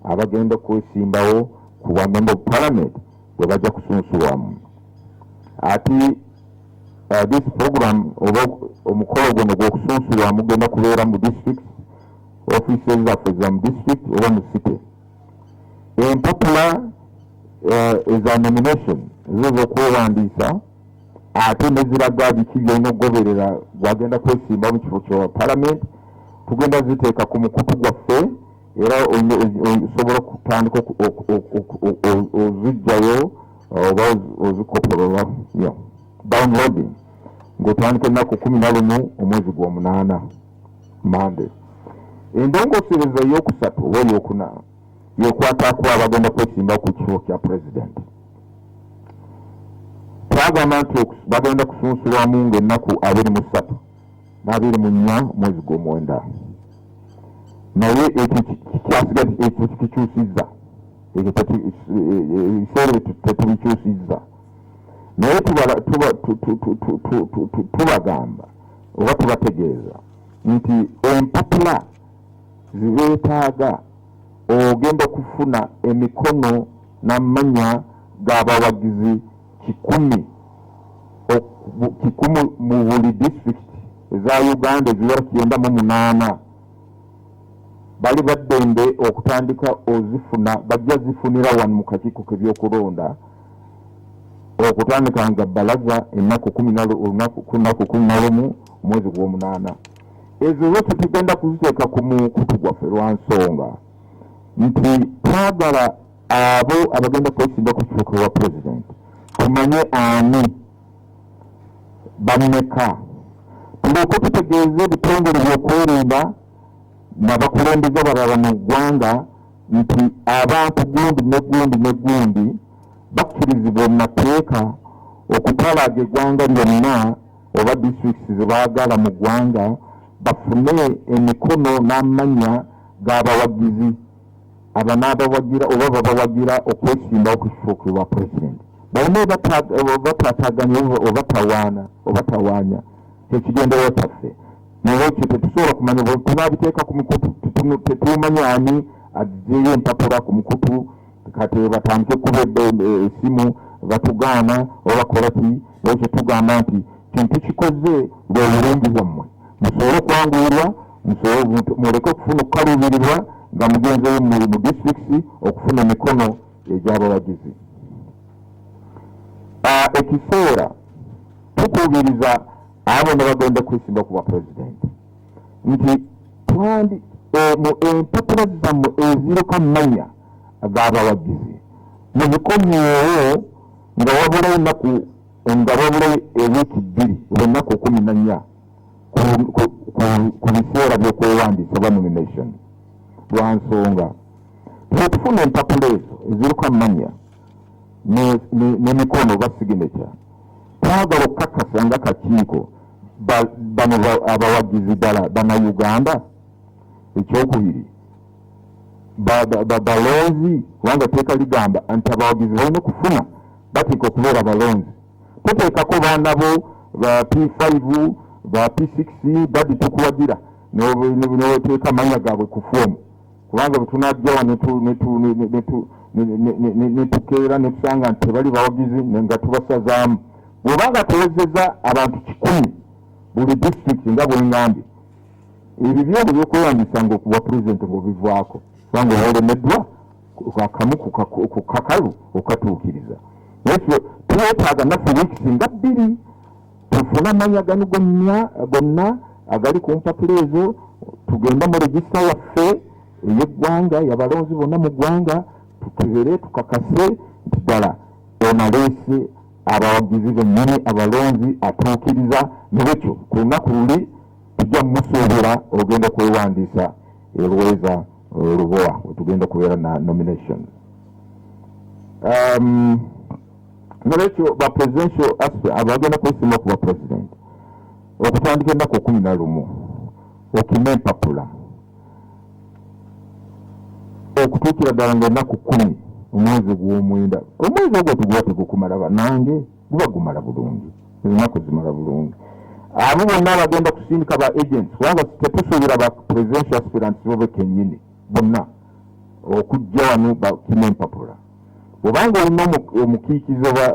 abagenda kwesimbawo ku bwa member of parliament bwe bajja kusunsulwamu. Ati this program oba omukolo guno gw'okusunsulwamu genda kubeera mu district offices zaffe za mu district oba mu city. Empapula eza nomination zo z'okwewandiisa ate neziraga biki byolina okugoberera gwagenda kwesimba mu kifo kya parliament tugenda ziteeka ku mukutu gwaffe era osobola okutandika ozijjayo oba ozikopolola downloading ng'otandika ennaku 11 omwezi gw'omunaana Monday. Endongoosereza ey'okusatu oba ey'okuna yekwataku abagenda kwesimba ku kifo kya president. Twagamba nti bagenda kusunsulwamu ng'ennaku 23 na 24 omwezi gw'omwenda. Naye ekyo kyasigadde ekyo kikyusizza ebiseera tetubikyusizza naye tubagamba oba tubategeeza nti empapula zibeetaaga ogenda kufuna emikono n'amanya g'abawagizi 100 mu buli district eza Uganda eziwera 98 bali baddembe okutandika ozifuna bajja zifunira wano mu kakiiko k'ebyokulonda okutandika nga balaza ennaku 11 mwezi gw'omunaana. Ezo zose tugenda kuziteeka ku mukutu gwaffe lwa nsonga nti twagala abo abagenda kwesimba ku kifo kya president tumanye ani bameka tuleke tutegeeze ebitongole by'okwerinda n'abakulembeze abalala mu ggwanga nti abantu gundi ne gundi bakkirizibwa mu mateeka okutalaaga eggwanga lyonna oba districts ze baagala mu ggwanga bafune emikono n'amanya g'abawagizi abanaabawagira oba babawagira okwesimbawo ku kifo kya president. Balina bataataganya oba tawaanya ekigenderewa kyaffe. Naye ekyo tetusobola kumanya bwe tunaabiteeka ku mikutu tetumanya ani aggyeyo empapula ku mukutu kati batandike kuba essimu batugaana oba bakola ki. Ekyo tugamba nti kintu kikoze lwe bulungi bwammwe musobole okwanguyirwa muleke okufuna okukaluubirirwa nga mugenzeyo mu districts okufuna emikono egy'abawagizi. Ekiseera tukubiriza abo ne bagenda kwesimba ku bwa president nti empapula zammwe eziruka mmanya ag'abawagizi mubikomyewo nga wabulayo ennaku ewiiki 2 oba ennaku 14 ku biseera by'okwewandiisa oba nomination. Lwa nsonga tetufuna empapula ezo eziruka mmanya n'emikono oba signature twagala okukakasa nga kakiiko bano abawagizi ddala bannayuganda. Ekyokubiri balonzi kubanga teeka ligamba nti abawagizi balina okufuna bateeka okubeera balonzi. Toteekako baana bo ba P5 ba P6 badi tukuwagira n'oteeka amanya gaabwe ku foomu kubanga bwe tunajjawa netukeera netusanga nti tebali bawagizi nga tubasazaamu. Bw'obanga tuwezezza abantu 100 buli district nga bwengambye ebyo by'okwewandiisa nga okuba president ng'obivaako kubanga olemeddwa akamu ku kakalu okatuukiriza. Ekyo twetaaga naffe wiikisi nga 2 tufune amanya gano gonna agali ku mpapula ezo tugenda mu regista yaffe ey'eggwanga y'abalonzi bonna mu ggwanga tukebere tukakase nti ddala onaleese abawagizi bennyini abalonzi atuukiriza. Nebekyo ku lunaku luli tujja mumusuubira ogenda kwewandiisa Lweza Lubowa wetugenda kubeera na nomination. Nebekyo ba presidential aspect abagenda kwesimba ku ba president okutandika ennaku 11 okima empapula okutuukira ddala ng'ennaku 10 omwezi gw'omwenda. Omwezi ogwo tuguba tegukumala bannange guba gumala bulungi ennaku zimala bulungi. Abo bonna abagenda kusindika ba agents kubanga tetusuubira ba presidential aspirants bo kennyini bonna okujja wano bakima empapula. Bw'obanga olina omukiikizo ba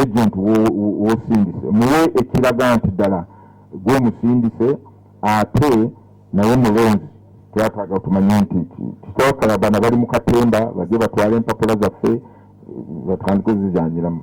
agent w'osindise muwe ekiraga nti ddala gw'omusindise ate naye mulonzi twetaaga otumanye nti titwakalabana bali mu katemba bajje batwala empapula zaffe batandike zijanjiramu.